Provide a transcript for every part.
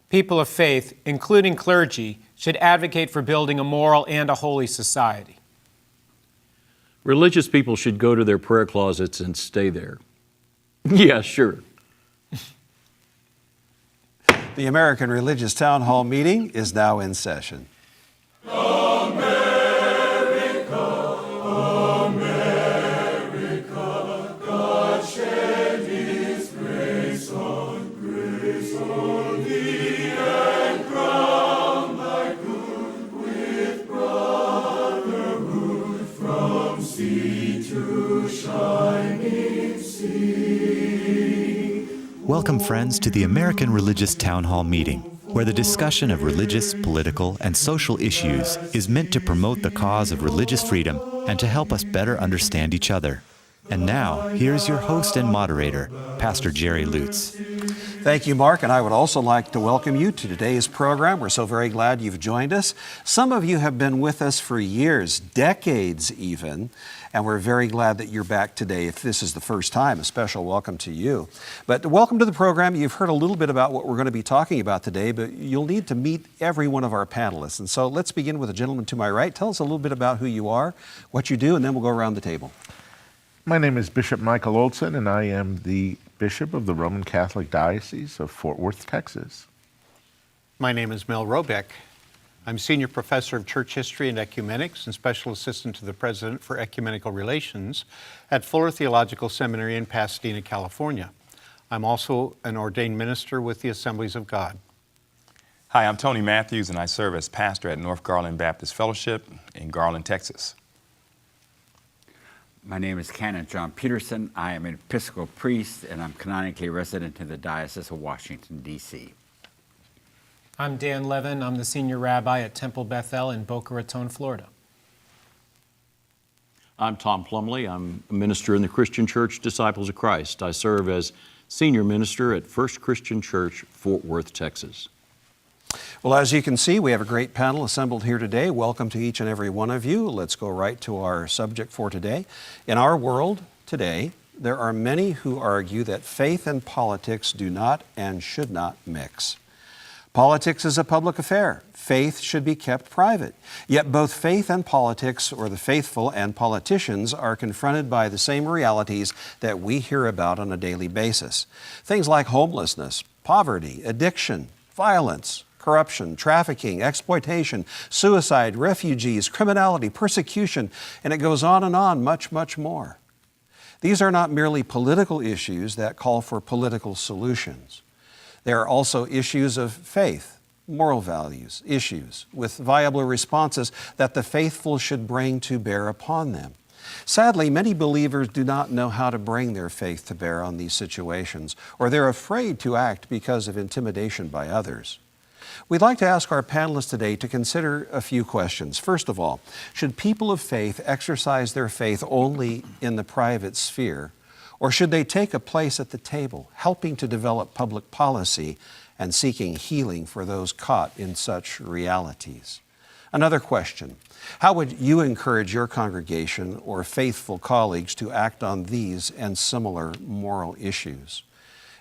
people of faith, including clergy, should advocate for building a moral and a holy society. Religious people should go to their prayer closets and stay there. Yeah, sure. The American Religious Town Hall meeting is now in session. Welcome, friends, to the American Religious Town Hall meeting, where the discussion of religious, political, and social issues is meant to promote the cause of religious freedom and to help us better understand each other. And now, here's your host and moderator, Pastor Jerry Lutz. Thank you, Mark, and I would also like to welcome you to today's program. We're so very glad you've joined us. Some of you have been with us for years, decades even, and we're very glad that you're back today. If this is the first time, a special welcome to you. But welcome to the program. You've heard a little bit about what we're going to be talking about today, but you'll need to meet every one of our panelists. And so let's begin with the gentleman to my right. Tell us a little bit about who you are, what you do, and then we'll go around the table. My name is Bishop Michael Olson, and I am the Bishop of the Roman Catholic Diocese of Fort Worth, Texas. My name is Mel Roebeck. I'm Senior Professor of Church History and Ecumenics and Special Assistant to the President for Ecumenical Relations at Fuller Theological Seminary in Pasadena, California. I'm also an ordained minister with the Assemblies of God. Hi, I'm Tony Matthews, and I serve as pastor at North Garland Baptist Fellowship in Garland, Texas. My name is Canon John Peterson. I am an Episcopal priest, and I'm canonically resident in the Diocese of Washington, D.C. I'm Dan Levin. I'm the Senior Rabbi at Temple Bethel in Boca Raton, Florida. I'm Tom Plumbley. I'm a minister in the Christian Church Disciples of Christ. I serve as senior minister at First Christian Church, Fort Worth, Texas. Well, as you can see, we have a great panel assembled here today. Welcome to each and every one of you. Let's go right to our subject for today. In our world today, there are many who argue that faith and politics do not and should not mix. Politics is a public affair. Faith should be kept private. Yet both faith and politics, or the faithful and politicians, are confronted by the same realities that we hear about on a daily basis. Things like homelessness, poverty, addiction, violence, corruption, trafficking, exploitation, suicide, refugees, criminality, persecution, and it goes on, much, much more. These are not merely political issues that call for political solutions. They are also issues of faith, moral values, issues with viable responses that the faithful should bring to bear upon them. Sadly, many believers do not know how to bring their faith to bear on these situations, or they're afraid to act because of intimidation by others. We'd like to ask our panelists today to consider a few questions. First of all, should people of faith exercise their faith only in the private sphere, or should they take a place at the table, helping to develop public policy and seeking healing for those caught in such realities? Another question, how would you encourage your congregation or faithful colleagues to act on these and similar moral issues?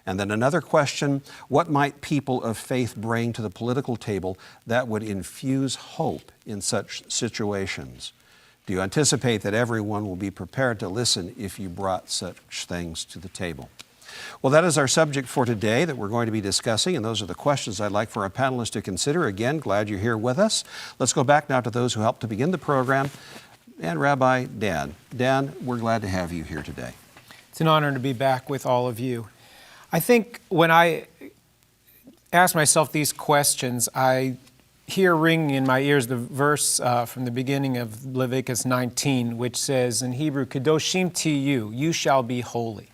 And then another question, what might people of faith bring to the political table that would infuse hope in such situations? Do you anticipate that everyone will be prepared to listen if you brought such things to the table? Well, that is our subject for today that we're going to be discussing, and those are the questions I'd like for our panelists to consider. Again, glad you're here with us. Let's go back now to those who helped to begin the program. And Rabbi Dan. Dan, we're glad to have you here today. It's an honor to be back with all of you. I think when I ask myself these questions, I hear ringing in my ears the verse from the beginning of Leviticus 19, which says in Hebrew, Kedoshim tiyu, you shall be holy.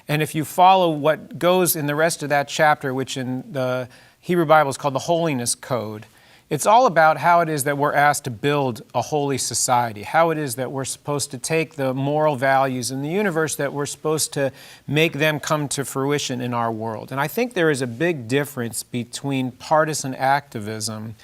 And if you follow what goes in the rest of that chapter, which in the Hebrew Bible is called the Holiness Code, it's all about how it is that we're asked to build a holy society, how it is that we're supposed to take the moral values in the universe, that we're supposed to make them come to fruition in our world. And I think there is a big difference between partisan activism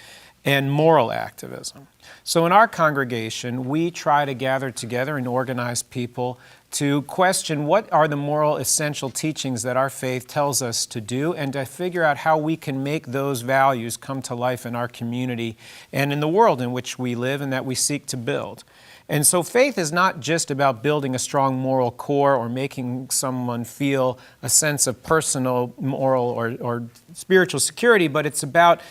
and moral activism. So in our congregation, we try to gather together and organize people to question what are the moral essential teachings that our faith tells us to do, and to figure out how we can make those values come to life in our community and in the world in which we live and that we seek to build. And so faith is not just about building a strong moral core or making someone feel a sense of personal, moral, or spiritual security, but it's about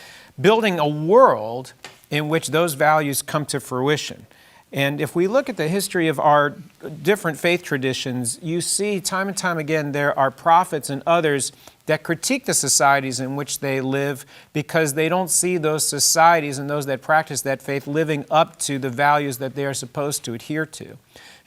building a world in which those values come to fruition. And if we look at the history of our different faith traditions, you see time and time again there are prophets and others that critique the societies in which they live because they don't see those societies and those that practice that faith living up to the values that they are supposed to adhere to.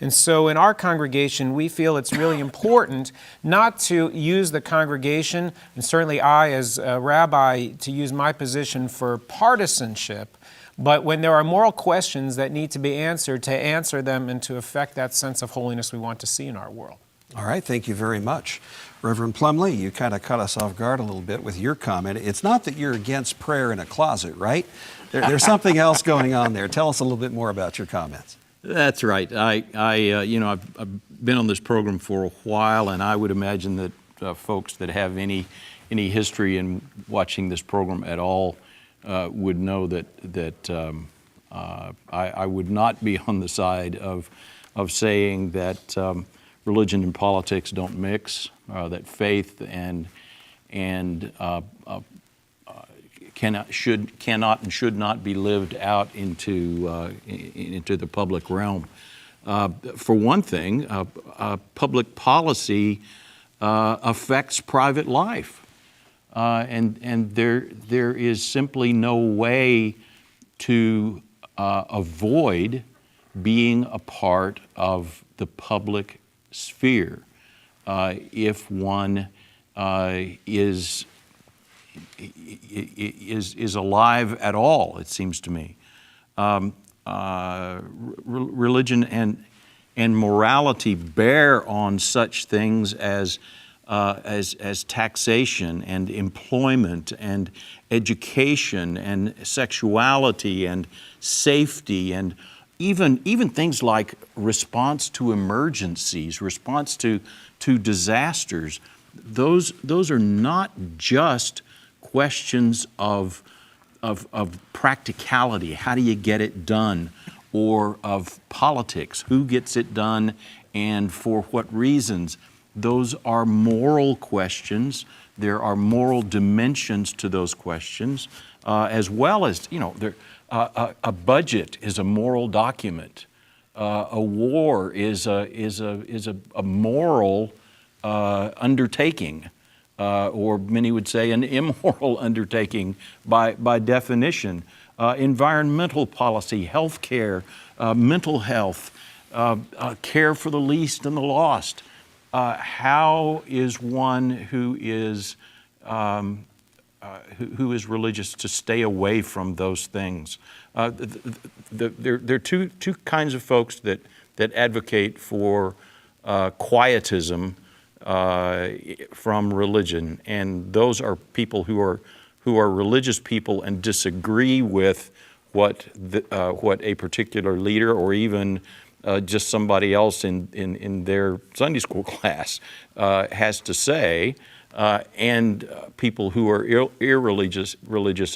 And so in our congregation, we feel it's really important not to use the congregation, and certainly I as a rabbi, to use my position for partisanship, but when there are moral questions that need to be answered, to answer them and to affect that sense of holiness we want to see in our world. All right, thank you very much. Reverend Plumbley, you kind of caught us off guard a little bit with your comment. It's not that you're against prayer in a closet, right? There's something else going on there. Tell us a little bit more about your comments. That's right. I've been on this program for a while, and I would imagine that folks that have any history in watching this program at all would know that I would not be on the side of saying that religion and politics don't mix, that faith and cannot and should not be lived out into the public realm. For one thing, public policy affects private life, and there is simply no way to avoid being a part of the public sphere if one is alive at all, it seems to me. Religion and morality bear on such things as taxation and employment and education and sexuality and safety and even things like response to emergencies, response to disasters. Those are not just questions of practicality, how do you get it done, or of politics, who gets it done and for what reasons. Those are moral questions. There are moral dimensions to those questions, as well as, a budget is a moral document. A war is a moral undertaking, or many would say an immoral undertaking by definition. Environmental policy, health care, mental health, care for the least and the lost. How is one who is religious to stay away from those things? There are two kinds of folks that advocate for quietism from religion, and those are people who are religious people and disagree with what a particular leader or even just somebody else in their Sunday school class has to say, and people who are irreligious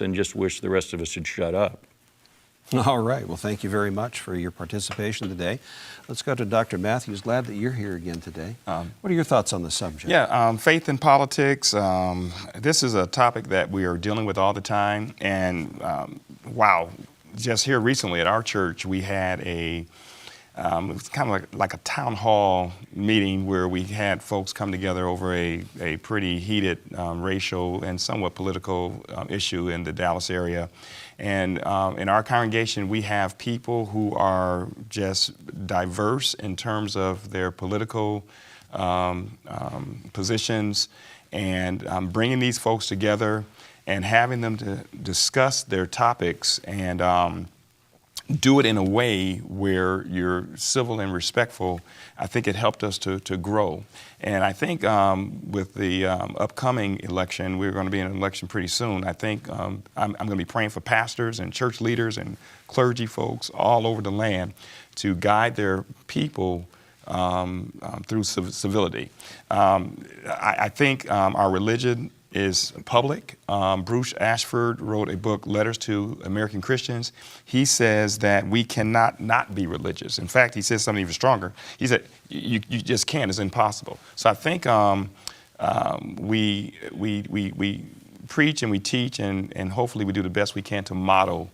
and just wish the rest of us should shut up. All right. Well, thank you very much for your participation today. Let's go to Dr. Matthews. Glad that you're here again today. What are your thoughts on the subject? Faith in politics. This is a topic that we are dealing with all the time. And wow, just here recently at our church, we had it was kind of like a town hall meeting where we had folks come together over a pretty heated racial and somewhat political issue in the Dallas area. And in our congregation, we have people who are just diverse in terms of their political positions, and bringing these folks together and having them to discuss their topics and do it in a way where you're civil and respectful, I think it helped us to grow. And I think with the upcoming election, we're going to be in an election pretty soon. I think I'm going to be praying for pastors and church leaders and clergy folks all over the land to guide their people through civility. I think our religion is public. Bruce Ashford wrote a book, Letters to American Christians. He says that we cannot not be religious. In fact, he says something even stronger. He said, you just can't, it's impossible. So I think we preach and we teach and hopefully we do the best we can to model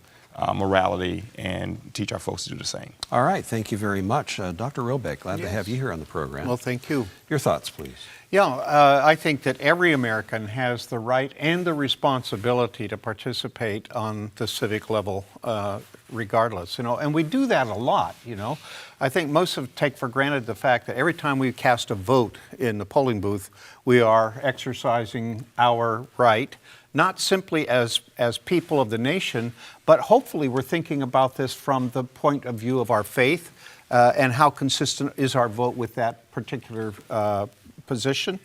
morality and teach our folks to do the same. All right, thank you very much. Dr. Roebeck, glad to have you here on the program. Well, thank you. Your thoughts, please. Yeah, I think that every American has the right and the responsibility to participate on the civic level, regardless, and we do that a lot, I think most of take for granted the fact that every time we cast a vote in the polling booth, we are exercising our right, not simply as people of the nation, but hopefully we're thinking about this from the point of view of our faith and how consistent is our vote with that particular position.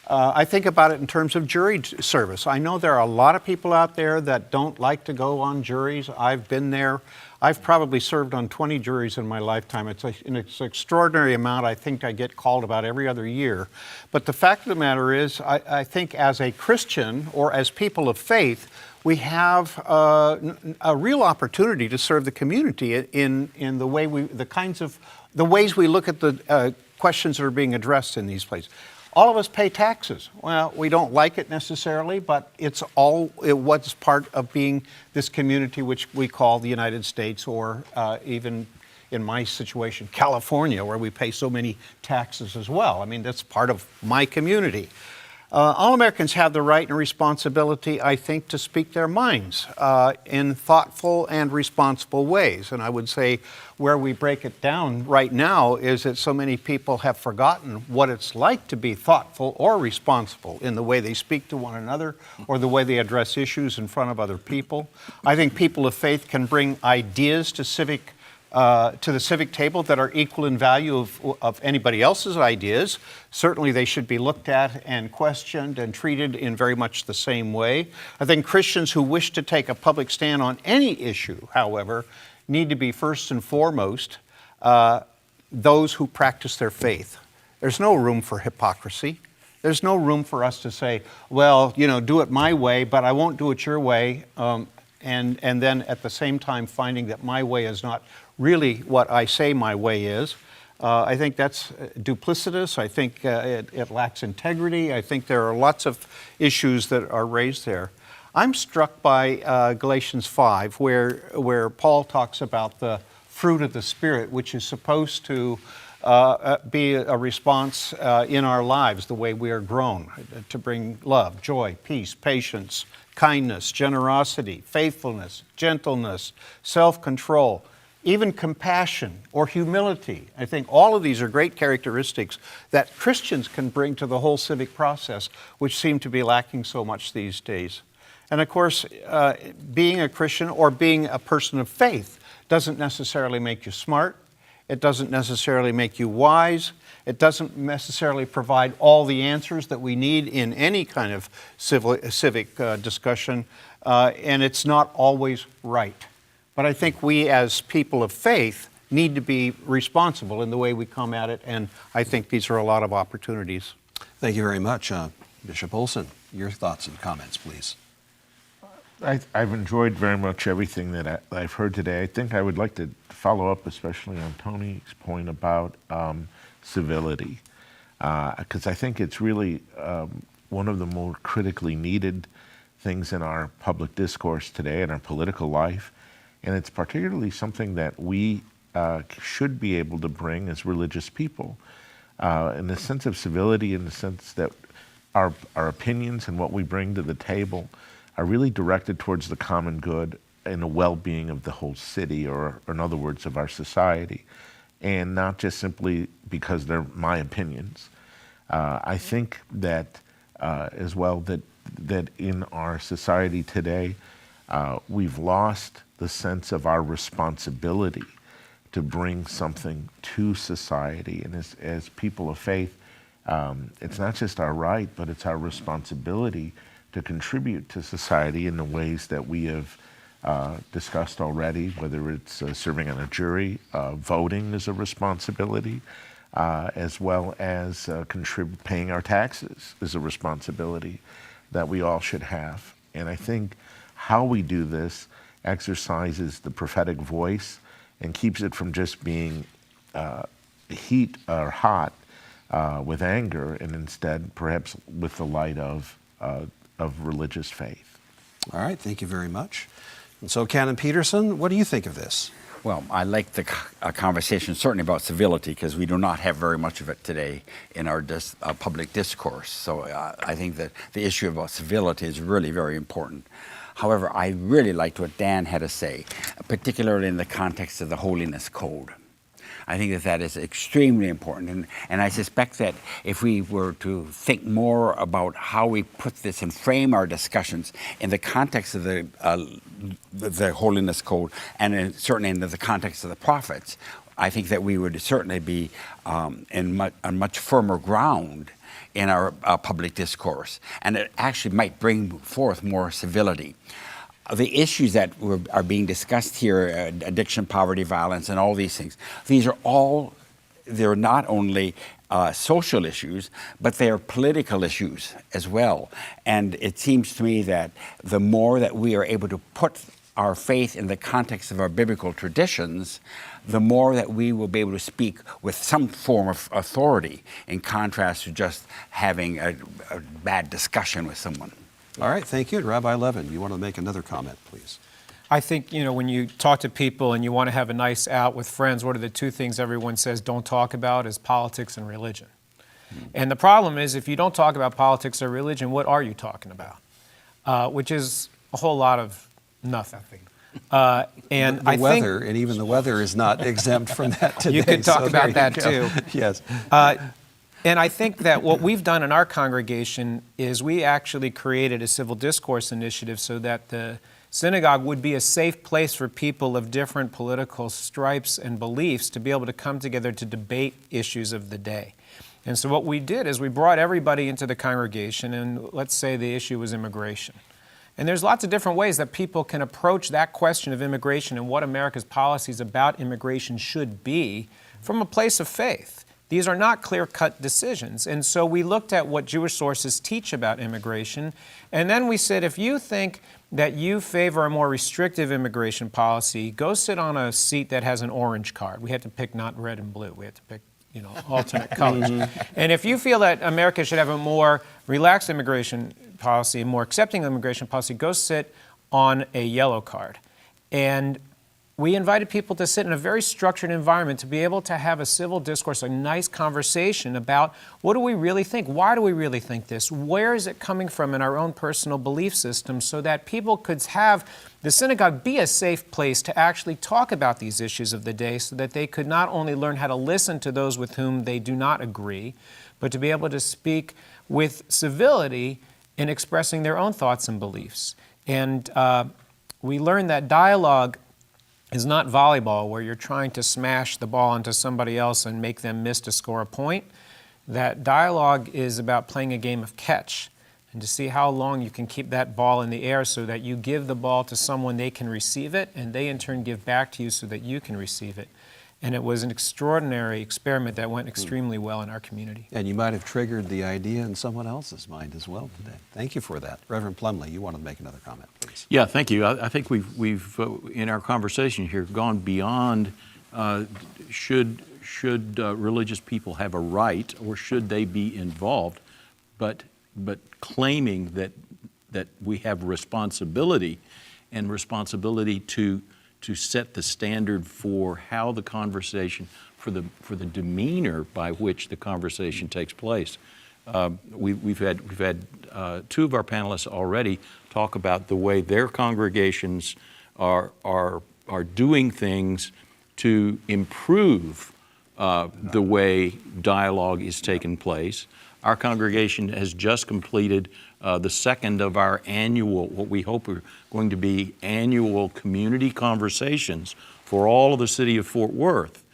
I think about it in terms of jury service. I know there are a lot of people out there that don't like to go on juries. I've been there. I've probably served on 20 juries in my lifetime. It's an extraordinary amount. I think I get called about every other year. But the fact of the matter is, I think as a Christian or as people of faith, we have a real opportunity to serve the community in the way the ways we look at the questions that are being addressed in these places. All of us pay taxes. Well, we don't like it necessarily, but it was part of being this community which we call the United States, or even in my situation, California, where we pay so many taxes as well. I mean, that's part of my community. All Americans have the right and responsibility, I think, to speak their minds in thoughtful and responsible ways. And I would say where we break it down right now is that so many people have forgotten what it's like to be thoughtful or responsible in the way they speak to one another or the way they address issues in front of other people. I think people of faith can bring ideas to the civic table that are equal in value of anybody else's ideas. Certainly they should be looked at and questioned and treated in very much the same way. I think Christians who wish to take a public stand on any issue, however, need to be first and foremost those who practice their faith. There's no room for hypocrisy. There's no room for us to say, well, do it my way, but I won't do it your way. And then at the same time finding that my way is not really what I say my way is. I think that's duplicitous. I think it lacks integrity. I think there are lots of issues that are raised there. I'm struck by Galatians 5, where Paul talks about the fruit of the Spirit, which is supposed to be a response in our lives, the way we are grown, to bring love, joy, peace, patience, kindness, generosity, faithfulness, gentleness, self-control, even compassion or humility. I think all of these are great characteristics that Christians can bring to the whole civic process, which seem to be lacking so much these days. And of course, being a Christian or being a person of faith doesn't necessarily make you smart. It doesn't necessarily make you wise. It doesn't necessarily provide all the answers that we need in any kind of civic discussion, and it's not always right. But I think we as people of faith need to be responsible in the way we come at it, and I think these are a lot of opportunities. Thank you very much. Bishop Olson, your thoughts and comments, please. I've enjoyed very much everything that I've heard today. I think I would like to follow up especially on Tony's point about civility, because I think it's really one of the more critically needed things in our public discourse today, in our political life, and it's particularly something that we should be able to bring as religious people, in the sense of civility, in the sense that our opinions and what we bring to the table are really directed towards the common good and the well-being of the whole city, or in other words, of our society, and not just simply because they're my opinions. I think that as well that in our society today, we've lost the sense of our responsibility to bring something to society. And as people of faith, it's not just our right, but it's our responsibility to contribute to society in the ways that we have discussed already, whether it's serving on a jury, voting is a responsibility, as well as paying our taxes is a responsibility that we all should have. And I think how we do this exercises the prophetic voice and keeps it from just being heat or hot with anger, and instead perhaps with the light of religious faith. All right, thank you very much. And so, Canon Peterson, what do you think of this? Well, I like the conversation certainly about civility, because we do not have very much of it today in our public discourse. So I think that the issue about civility is really very important. However, I really liked what Dan had to say, particularly in the context of the Holiness Code. I think that that is extremely important, and I suspect that if we were to think more about how we put this and frame our discussions in the context of the Holiness Code, and certainly in the context of the prophets, I think that we would certainly be on much firmer ground in our public discourse, and it actually might bring forth more civility. The issues that are being discussed here, addiction, poverty, violence, and all these things, they're not only social issues, but they are political issues as well. And it seems to me that the more that we are able to put our faith in the context of our biblical traditions, the more that we will be able to speak with some form of authority, in contrast to just having a bad discussion with someone. All right, thank you. And Rabbi Levin, you want to make another comment, please? I think, when you talk to people and you want to have a nice out with friends, what are the two things everyone says don't talk about is politics and religion. And the problem is, if you don't talk about politics or religion, what are you talking about? Which is a whole lot of nothing. And the weather, and even the weather is not exempt from that today. You could talk about that go. too. Yes. And I think that what we've done in our congregation is we actually created a civil discourse initiative so that the synagogue would be a safe place for people of different political stripes and beliefs to be able to come together to debate issues of the day. And so what we did is we brought everybody into the congregation, and let's say the issue was immigration. And there's lots of different ways that people can approach that question of immigration and what America's policies about immigration should be from a place of faith. These are not clear-cut decisions. And so we looked at what Jewish sources teach about immigration, and then we said, if you think that you favor a more restrictive immigration policy, go sit on a seat that has an orange card. We had to pick not red and blue. We had to pick, alternate colors. And if you feel that America should have a more relaxed immigration policy, a more accepting immigration policy, go sit on a yellow card. And we invited people to sit in a very structured environment to be able to have a civil discourse, a nice conversation about what do we really think? Why do we really think this? Where is it coming from in our own personal belief system, so that people could have the synagogue be a safe place to actually talk about these issues of the day, so that they could not only learn how to listen to those with whom they do not agree, but to be able to speak with civility in expressing their own thoughts and beliefs. And we learned that dialogue is not volleyball, where you're trying to smash the ball into somebody else and make them miss to score a point. That dialogue is about playing a game of catch, and to see how long you can keep that ball in the air so that you give the ball to someone, they can receive it, and they in turn give back to you so that you can receive it. And it was an extraordinary experiment that went extremely well in our community. And you might have triggered the idea in someone else's mind as well today. Thank you for that. Reverend Plumbley, you want to make another comment, please? Yeah, thank you. I think we've in our conversation here gone beyond should religious people have a right, or should they be involved, but claiming that we have responsibility, and responsibility to set the standard for how the conversation, for the demeanor by which the conversation takes place. We've had two of our panelists already talk about the way their congregations are doing things to improve the way dialogue is taking place. Our congregation has just completed the second of our annual, what we hope are going to be annual community conversations for all of the city of Fort Worth.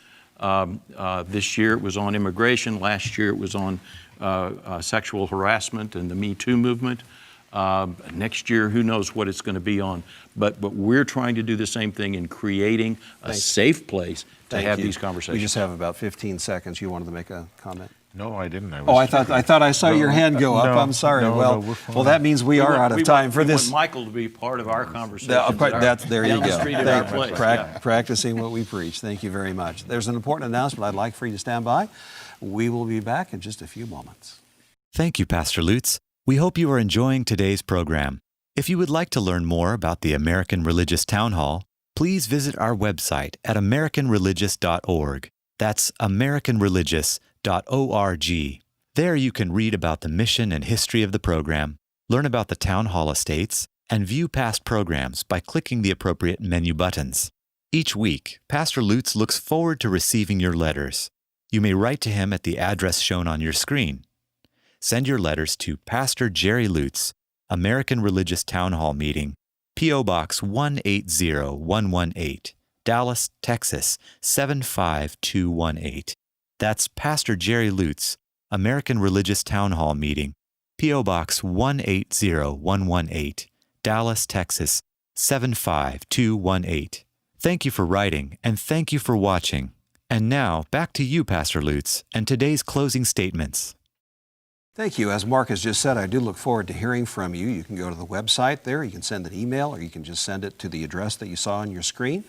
This year it was on immigration. Last year it was on sexual harassment and the Me Too movement. Next year, who knows what it's going to be on. But we're trying to do the same thing in creating a safe place to have these conversations. We just have about 15 seconds. You wanted to make a comment? No, I didn't. I thought I saw your hand go up. No, I'm sorry. no, well, we're fine. well, that means we are out of time for this. We want Michael to be part of our conversation. There you go. Street at our place. Practicing what we preach. Thank you very much. There's an important announcement I'd like for you to stand by. We will be back in just a few moments. Thank you, Pastor Lutz. We hope you are enjoying today's program. If you would like to learn more about the American Religious Town Hall, please visit our website at americanreligious.org. That's americanreligious.org. There you can read about the mission and history of the program, learn about the Town Hall estates, and view past programs by clicking the appropriate menu buttons. Each week, Pastor Lutz looks forward to receiving your letters. You may write to him at the address shown on your screen. Send your letters to Pastor Jerry Lutz, American Religious Town Hall Meeting, P.O. Box 180118, Dallas, Texas 75218. That's Pastor Jerry Lutz, American Religious Town Hall Meeting, P.O. Box 180118, Dallas, Texas 75218. Thank you for writing, and thank you for watching. And now, back to you, Pastor Lutz, and today's closing statements. Thank you. As Mark has just said, I do look forward to hearing from you. You can go to the website there, you can send an email, or you can just send it to the address that you saw on your screen.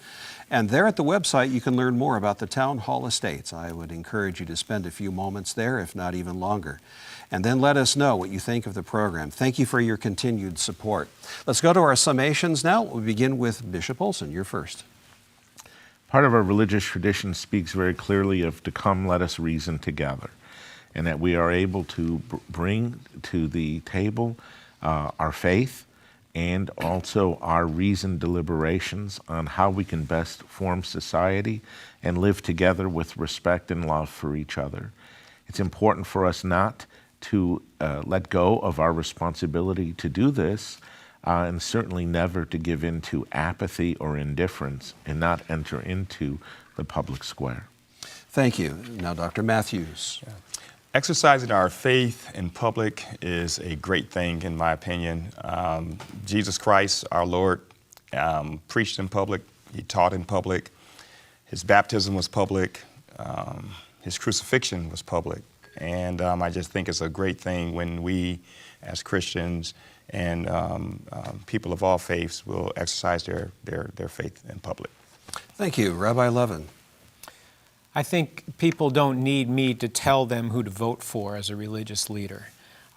And there at the website, you can learn more about the Town Hall Estates. I would encourage you to spend a few moments there, if not even longer. And then let us know what you think of the program. Thank you for your continued support. Let's go to our summations now. We'll begin with Bishop Olson. You're first. Part of our religious tradition speaks very clearly of to come, let us reason together, and that we are able to bring to the table our faith and also our reasoned deliberations on how we can best form society and live together with respect and love for each other. It's important for us not to let go of our responsibility to do this, and certainly never to give in to apathy or indifference and not enter into the public square. Thank you. Now, Dr. Matthews. Exercising our faith in public is a great thing, in my opinion. Jesus Christ, our Lord, preached in public. He taught in public. His baptism was public. His crucifixion was public. And I just think it's a great thing when we, as Christians and people of all faiths, will exercise their faith in public. Thank you. Rabbi Levin. I think people don't need me to tell them who to vote for as a religious leader.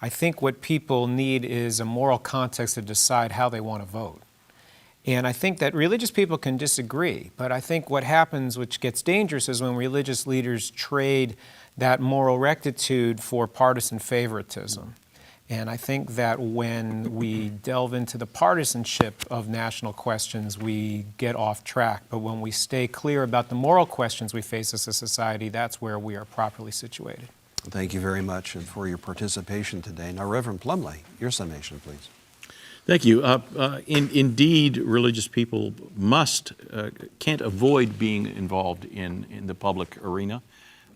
I think what people need is a moral context to decide how they want to vote. And I think that religious people can disagree, but I think what happens, which gets dangerous, is when religious leaders trade that moral rectitude for partisan favoritism. And I think that when we delve into the partisanship of national questions, we get off track. But when we stay clear about the moral questions we face as a society, that's where we are properly situated. Thank you very much and for your participation today. Now, Reverend Plumbley, your summation, please. Thank you. Indeed, religious people can't avoid being involved in the public arena.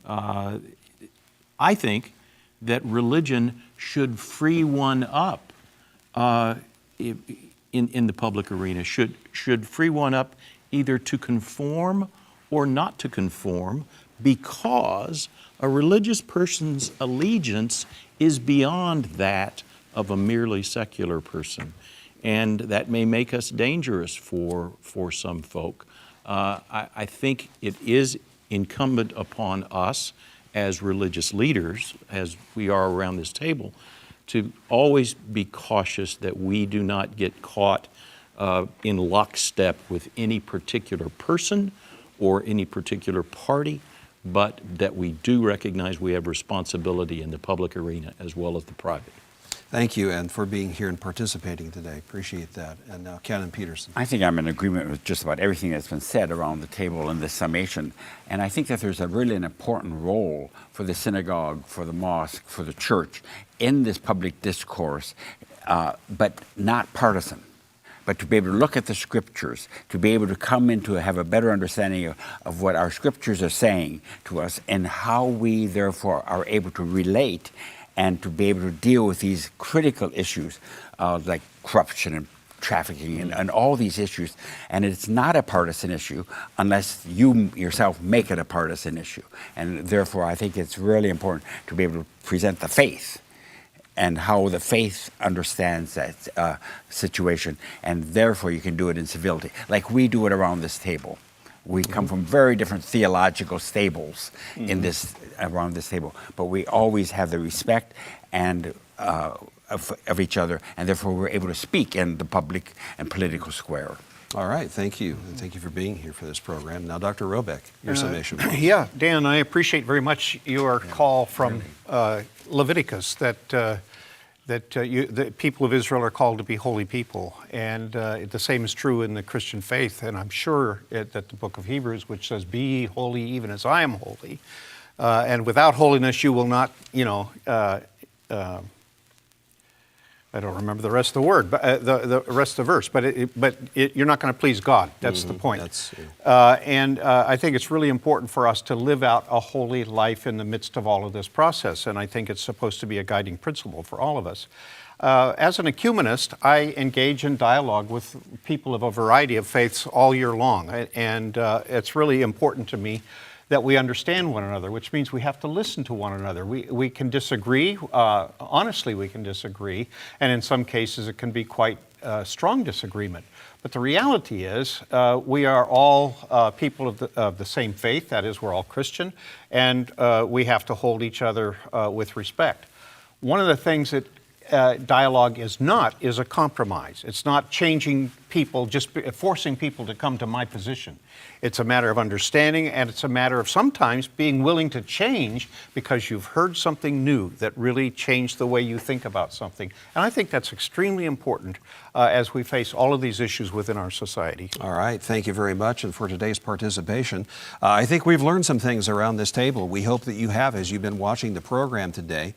I think that religion should free one up in the public arena, should free one up either to conform or not to conform, because a religious person's allegiance is beyond that of a merely secular person. And that may make us dangerous for some folk. I think it is incumbent upon us as religious leaders, as we are around this table, to always be cautious that we do not get caught in lockstep with any particular person or any particular party, but that we do recognize we have responsibility in the public arena as well as the private. Thank you, and for being here and participating today. Appreciate that. And now, Canon Peterson. I think I'm in agreement with just about everything that's been said around the table in this summation. And I think that there's really an important role for the synagogue, for the mosque, for the church in this public discourse but not partisan. But to be able to look at the scriptures, to be able to come into have a better understanding of what our scriptures are saying to us, and how we therefore are able to relate and to be able to deal with these critical issues like corruption and trafficking and all these issues. And it's not a partisan issue unless you yourself make it a partisan issue. And therefore, I think it's really important to be able to present the faith and how the faith understands that situation. And therefore, you can do it in civility, like we do it around this table. We come from very different theological stables in this around this table, but we always have the respect and of each other, and therefore we're able to speak in the public and political square. All right, thank you. And thank you for being here for this program. Now, Dr. Roebeck, your summation. Please. Yeah, Dan, I appreciate very much your call from Leviticus that the people of Israel are called to be holy people. And the same is true in the Christian faith. And I'm sure that the book of Hebrews, which says, be ye holy even as I am holy. And without holiness, you will not, I don't remember the rest of the word, but the rest of the verse. But you're not going to please God. That's the point. And I think it's really important for us to live out a holy life in the midst of all of this process. And I think it's supposed to be a guiding principle for all of us. As an ecumenist, I engage in dialogue with people of a variety of faiths all year long. And it's really important to me that we understand one another, which means we have to listen to one another. We can disagree, honestly we can disagree, and in some cases it can be quite strong disagreement. But the reality is we are all people of the same faith, that is, we're all Christian, and we have to hold each other with respect. One of the things that dialogue is a compromise. It's not changing people, just forcing people to come to my position. It's a matter of understanding, and it's a matter of sometimes being willing to change because you've heard something new that really changed the way you think about something. And I think that's extremely important as we face all of these issues within our society. All right, thank you very much, and for today's participation. I think we've learned some things around this table. We hope that you have as you've been watching the program today.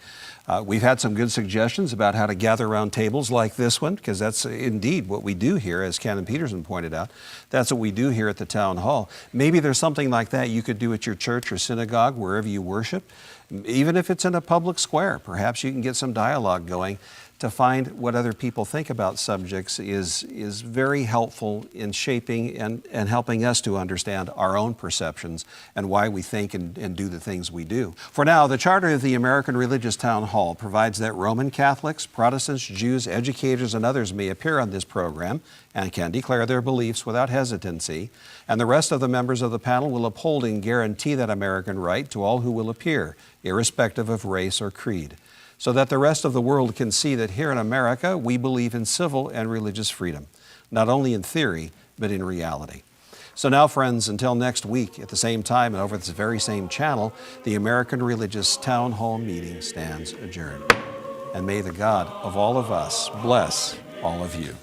We've had some good suggestions about how to gather around tables like this one, because that's indeed what we do here, as Canon Peterson pointed out. That's what we do here at the Town Hall. Maybe there's something like that you could do at your church or synagogue, wherever you worship. Even if it's in a public square, perhaps you can get some dialogue going to find what other people think about subjects is very helpful in shaping and helping us to understand our own perceptions and why we think and do the things we do. For now, the Charter of the American Religious Town Hall provides that Roman Catholics, Protestants, Jews, educators, and others may appear on this program and can declare their beliefs without hesitancy, and the rest of the members of the panel will uphold and guarantee that American right to all who will appear, irrespective of race or creed, so that the rest of the world can see that here in America, we believe in civil and religious freedom, not only in theory, but in reality. So now, friends, until next week at the same time and over this very same channel, the American Religious Town Hall meeting stands adjourned. And may the God of all of us bless all of you.